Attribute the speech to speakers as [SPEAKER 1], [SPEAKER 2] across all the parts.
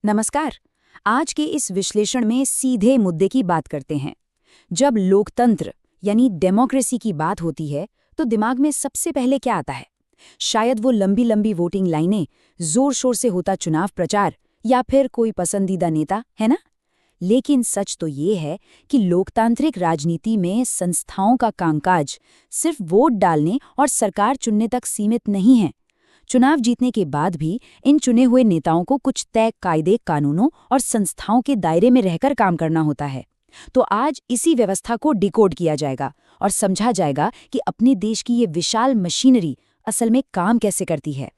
[SPEAKER 1] नमस्कार। आज के इस विश्लेषण में सीधे मुद्दे की बात करते हैं। जब लोकतंत्र यानी डेमोक्रेसी की बात होती है तो दिमाग में सबसे पहले क्या आता है? शायद वो लंबी लंबी वोटिंग लाइनें, जोर शोर से होता चुनाव प्रचार या फिर कोई पसंदीदा नेता, है ना? लेकिन सच तो ये है कि लोकतांत्रिक राजनीति में संस्थाओं का कामकाज सिर्फ वोट डालने और सरकार चुनने तक सीमित नहीं है। चुनाव जीतने के बाद भी इन चुने हुए नेताओं को कुछ तय कायदे, कानूनों और संस्थाओं के दायरे में रहकर काम करना होता है। तो आज इसी व्यवस्था को डिकोड किया जाएगा और समझा जाएगा कि अपने देश की ये विशाल मशीनरी असल में काम कैसे करती है।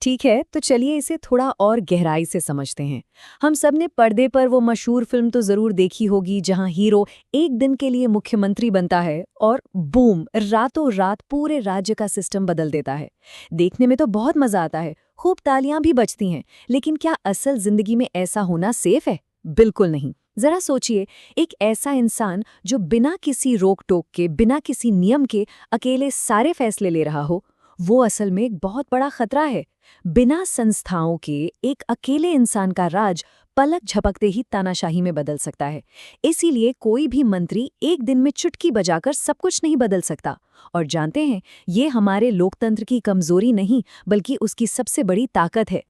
[SPEAKER 2] ठीक है, तो चलिए इसे थोड़ा और गहराई से समझते हैं। हम सब ने पर्दे पर वो मशहूर फिल्म तो जरूर देखी होगी जहां हीरो एक दिन के लिए मुख्यमंत्री बनता है और बूम, रातों रात पूरे राज्य का सिस्टम बदल देता है। देखने में तो बहुत मजा आता है, खूब तालियां भी बजती हैं, लेकिन क्या असल जिंदगी में ऐसा होना सेफ है? बिल्कुल नहीं। जरा सोचिए, एक ऐसा इंसान जो बिना किसी रोक टोक के, बिना किसी नियम के अकेले सारे फैसले ले रहा हो, वो असल में एक बहुत बड़ा खतरा है। बिना संस्थाओं के एक अकेले इंसान का राज पलक झपकते ही तानाशाही में बदल सकता है। इसीलिए कोई भी मंत्री एक दिन में चुटकी बजाकर सब कुछ नहीं बदल सकता। और जानते हैं, ये हमारे लोकतंत्र की कमजोरी नहीं, बल्कि उसकी सबसे बड़ी ताकत है।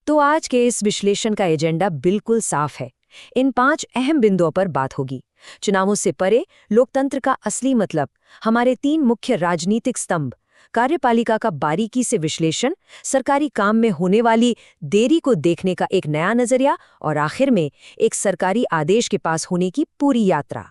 [SPEAKER 1] तो आज के इस विश्लेषण का एजेंडा बिल्कुल साफ है। इन 5 अहम बिंदुओं पर बात होगी। चुनावों से परे लोकतंत्र का असली मतलब, हमारे 3 मुख्य राजनीतिक स्तंभ, कार्यपालिका का बारीकी से विश्लेषण, सरकारी काम में होने वाली देरी को देखने का एक नया नजरिया और आखिर में एक सरकारी आदेश के पास होने की पूरी यात्रा।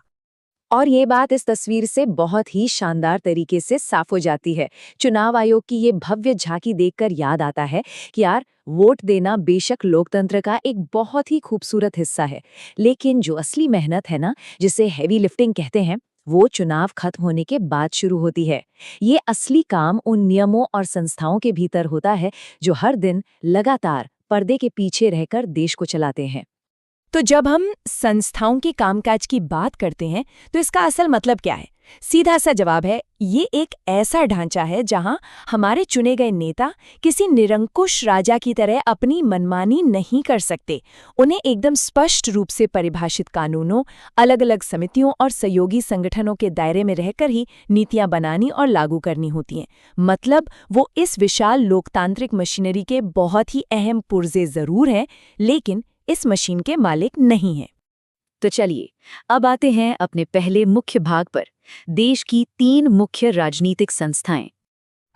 [SPEAKER 2] और ये बात इस तस्वीर से बहुत ही शानदार तरीके से साफ हो जाती है। चुनाव आयोग की ये भव्य झांकी देखकर याद आता है कि यार, वोट देना बेशक लोकतंत्र का एक बहुत ही खूबसूरत हिस्सा है, लेकिन जो असली मेहनत है ना, जिसे हेवी लिफ्टिंग कहते हैं, वो चुनाव खत्म होने के बाद शुरू होती है। ये असली काम उन नियमों और संस्थाओं के भीतर होता है जो हर दिन लगातार पर्दे के पीछे रहकर देश को चलाते हैं।
[SPEAKER 3] तो जब हम संस्थाओं के कामकाज की बात करते हैं तो इसका असल मतलब क्या है? सीधा सा जवाब है, ये एक ऐसा ढांचा है जहां हमारे चुने गए नेता किसी निरंकुश राजा की तरह अपनी मनमानी नहीं कर सकते। उन्हें एकदम स्पष्ट रूप से परिभाषित कानूनों, अलग अलग समितियों और सहयोगी संगठनों के दायरे में रहकर ही नीतियां बनानी और लागू करनी होती हैं। मतलब वो इस विशाल लोकतांत्रिक मशीनरी के बहुत ही अहम पुर्जे जरूर हैं, लेकिन इस मशीन के मालिक नहीं हैं।
[SPEAKER 2] तो चलिए, अब आते हैं अपने पहले मुख्य भाग पर, देश की 3 मुख्य राजनीतिक संस्थाएं।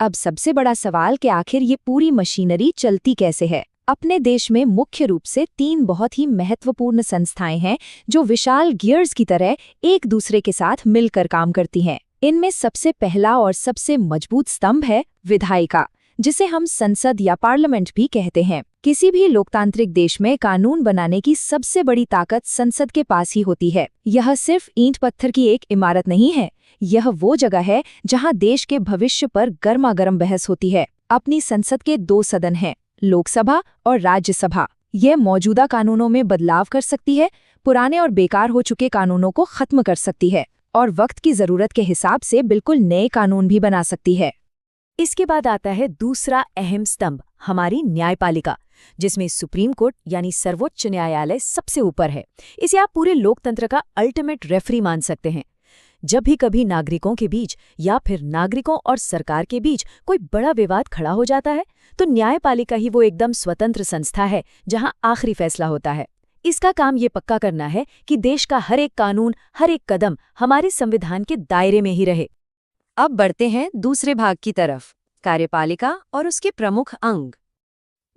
[SPEAKER 1] अब सबसे बड़ा सवाल कि आखिर ये पूरी मशीनरी चलती कैसे है। अपने देश में मुख्य रूप से 3 बहुत ही महत्वपूर्ण संस्थाएं हैं जो विशाल गियर्स की तरह एक दूसरे के साथ मिलकर काम करती हैं। इनमें सबसे पहला और सबसे मजबूत स्तंभ है विधायिका, जिसे हम संसद या पार्लियामेंट भी कहते हैं। किसी भी लोकतांत्रिक देश में कानून बनाने की सबसे बड़ी ताकत संसद के पास ही होती है। यह सिर्फ ईंट पत्थर की एक इमारत नहीं है, यह वो जगह है जहां देश के भविष्य पर गर्मागर्म बहस होती है। अपनी संसद के 2 सदन हैं, लोकसभा और राज्यसभा। यह मौजूदा कानूनों में बदलाव कर सकती है, पुराने और बेकार हो चुके कानूनों को खत्म कर सकती है और वक्त की जरूरत के हिसाब से बिल्कुल नए कानून भी बना सकती है।
[SPEAKER 3] इसके बाद आता है दूसरा अहम स्तंभ, हमारी न्यायपालिका, जिसमें सुप्रीम कोर्ट यानी सर्वोच्च न्यायालय सबसे ऊपर है। इसे आप पूरे लोकतंत्र का अल्टीमेट रेफरी मान सकते हैं। जब भी कभी नागरिकों के बीच या फिर नागरिकों और सरकार के बीच कोई बड़ा विवाद खड़ा हो जाता है, तो न्यायपालिका ही वो एकदम स्वतंत्र संस्था है जहां आखिरी फैसला होता है। इसका काम ये पक्का करना है कि देश का हर एक कानून, हर एक कदम हमारे संविधान के दायरे में ही रहे।
[SPEAKER 2] अब बढ़ते हैं दूसरे भाग की तरफ, कार्यपालिका और उसके प्रमुख अंग।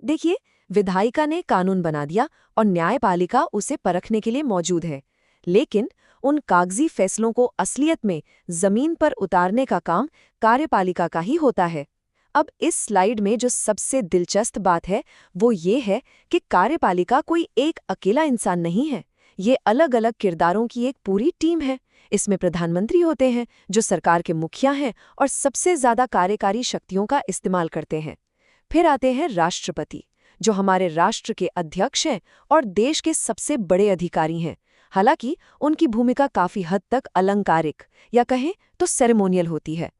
[SPEAKER 2] देखिए, विधायिका ने कानून बना दिया और न्यायपालिका उसे परखने के लिए मौजूद है, लेकिन उन कागजी फैसलों को असलियत में जमीन पर उतारने का काम कार्यपालिका का ही होता है। अब इस स्लाइड में जो सबसे दिलचस्प बात है वो ये है कि कार्यपालिका कोई एक अकेला इंसान नहीं है, ये अलग अलग किरदारों की एक पूरी टीम है। इसमें प्रधानमंत्री होते हैं जो सरकार के मुखिया हैं और सबसे ज्यादा कार्यकारी शक्तियों का इस्तेमाल करते हैं। फिर आते हैं राष्ट्रपति, जो हमारे राष्ट्र के अध्यक्ष हैं और देश के सबसे बड़े अधिकारी हैं। हालांकि उनकी भूमिका काफी हद तक अलंकारिक या कहें तो सेरेमोनियल होती है।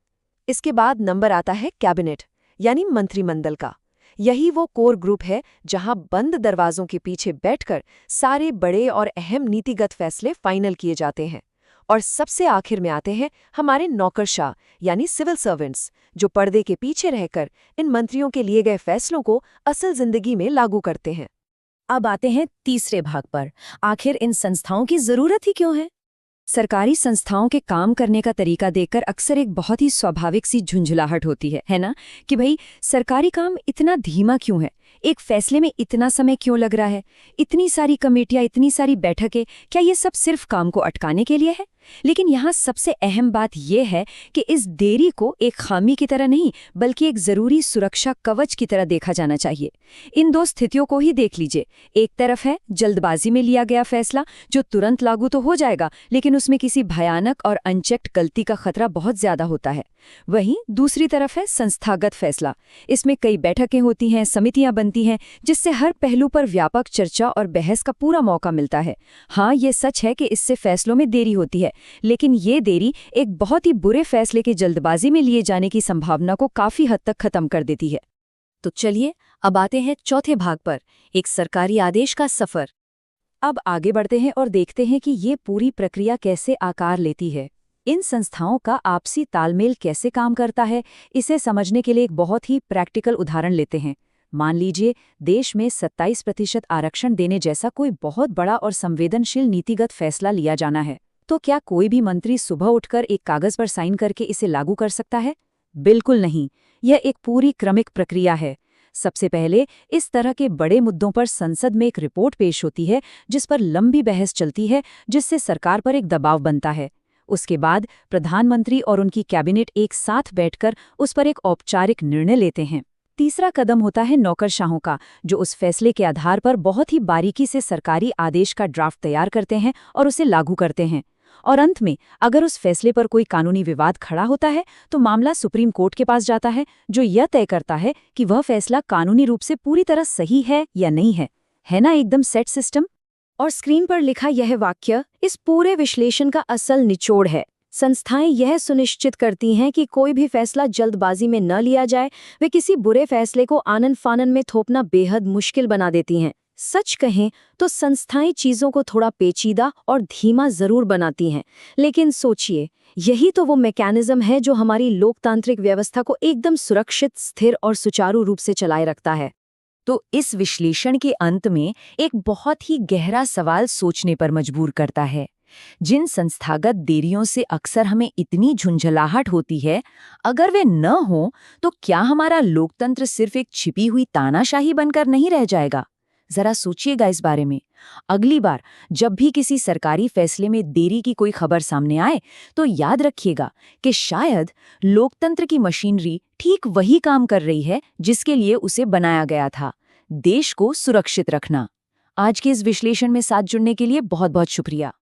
[SPEAKER 2] इसके बाद नंबर आता है कैबिनेट यानी मंत्रिमंडल का।
[SPEAKER 1] यही वो कोर ग्रुप है जहां बंद दरवाजों के पीछे बैठकर सारे बड़े और अहम नीतिगत फैसले फाइनल किए जाते हैं। और सबसे आखिर में आते हैं हमारे नौकरशाह यानी सिविल सर्वेंट्स, जो पर्दे के पीछे रहकर इन मंत्रियों के लिए गए फैसलों को असल जिंदगी में लागू करते हैं।
[SPEAKER 2] अब आते हैं तीसरे भाग पर। आखिर इन संस्थाओं की जरूरत ही क्यों है?
[SPEAKER 1] सरकारी संस्थाओं के काम करने का तरीका देखकर अक्सर एक बहुत ही स्वाभाविक सी झुंझलाहट होती है ना, कि भाई सरकारी काम इतना धीमा क्यों है, एक फैसले में इतना समय क्यों लग रहा है, इतनी सारी कमेटियां, इतनी सारी बैठकें, क्या ये सब सिर्फ काम को अटकाने के लिए है? लेकिन यहाँ सबसे अहम बात यह है कि इस देरी को एक खामी की तरह नहीं, बल्कि एक जरूरी सुरक्षा कवच की तरह देखा जाना चाहिए। इन दो स्थितियों को ही देख लीजिए। एक तरफ है जल्दबाजी में लिया गया फैसला जो तुरंत लागू तो हो जाएगा, लेकिन उसमें किसी भयानक और अनचेक्ड गलती का खतरा बहुत ज्यादा होता है। वहीं दूसरी तरफ है संस्थागत फैसला। इसमें कई बैठकें होती हैं, समितियां बनती हैं, जिससे हर पहलू पर व्यापक चर्चा और बहस का पूरा मौका मिलता है। हाँ, ये सच है कि इससे फैसलों में देरी होती है, लेकिन ये देरी एक बहुत ही बुरे फैसले के जल्दबाजी में लिए जाने की संभावना को काफी हद तक खत्म कर देती है।
[SPEAKER 2] तो चलिए अब आते हैं चौथे भाग पर, एक सरकारी आदेश का सफर।
[SPEAKER 1] अब आगे बढ़ते हैं और देखते हैं कि ये पूरी प्रक्रिया कैसे आकार लेती है। इन संस्थाओं का आपसी तालमेल कैसे काम करता है, इसे समझने के लिए एक बहुत ही प्रैक्टिकल उदाहरण लेते हैं। मान लीजिए देश में 27% आरक्षण देने जैसा कोई बहुत बड़ा और संवेदनशील नीतिगत फैसला लिया जाना है। तो क्या कोई भी मंत्री सुबह उठकर एक कागज पर साइन करके इसे लागू कर सकता है? बिल्कुल नहीं। यह एक पूरी क्रमिक प्रक्रिया है। सबसे पहले इस तरह के बड़े मुद्दों पर संसद में एक रिपोर्ट पेश होती है, जिस पर लंबी बहस चलती है, जिससे सरकार पर एक दबाव बनता है। उसके बाद प्रधानमंत्री और उनकी कैबिनेट एक साथ बैठकर उस पर एक औपचारिक निर्णय लेते हैं। तीसरा कदम होता है नौकरशाहों का, जो उस फैसले के आधार पर बहुत ही बारीकी से सरकारी आदेश का ड्राफ्ट तैयार करते हैं और उसे लागू करते हैं। और अंत में अगर उस फैसले पर कोई कानूनी विवाद खड़ा होता है तो मामला सुप्रीम कोर्ट के पास जाता है, जो यह तय करता है कि वह फैसला कानूनी रूप से पूरी तरह सही है या नहीं है। है ना एकदम सेट सिस्टम?
[SPEAKER 2] और स्क्रीन पर लिखा यह वाक्य इस पूरे विश्लेषण का असल निचोड़ है। संस्थाएं यह सुनिश्चित करती हैं कि कोई भी फैसला जल्दबाजी में न लिया जाए। वे किसी बुरे फैसले को आनन फानन में थोपना बेहद मुश्किल बना देती हैं। सच कहें तो संस्थाएं चीजों को थोड़ा पेचीदा और धीमा जरूर बनाती हैं, लेकिन सोचिए, यही तो वो मैकेनिज्म है जो हमारी लोकतांत्रिक व्यवस्था को एकदम सुरक्षित, स्थिर और सुचारू रूप से चलाए रखता है।
[SPEAKER 3] तो इस विश्लेषण के अंत में एक बहुत ही गहरा सवाल सोचने पर मजबूर करता है। जिन संस्थागत देरियों से अक्सर हमें इतनी झुंझलाहट होती है, अगर वे न हो तो क्या हमारा लोकतंत्र सिर्फ एक छिपी हुई तानाशाही बनकर नहीं रह जाएगा? जरा सोचिएगा इस बारे में। अगली बार जब भी किसी सरकारी फैसले में देरी की कोई खबर सामने आए, तो याद रखिएगा कि शायद लोकतंत्र की मशीनरी ठीक वही काम कर रही है जिसके लिए उसे बनाया गया था, देश को सुरक्षित रखना। आज के इस विश्लेषण में साथ जुड़ने के लिए बहुत बहुत शुक्रिया।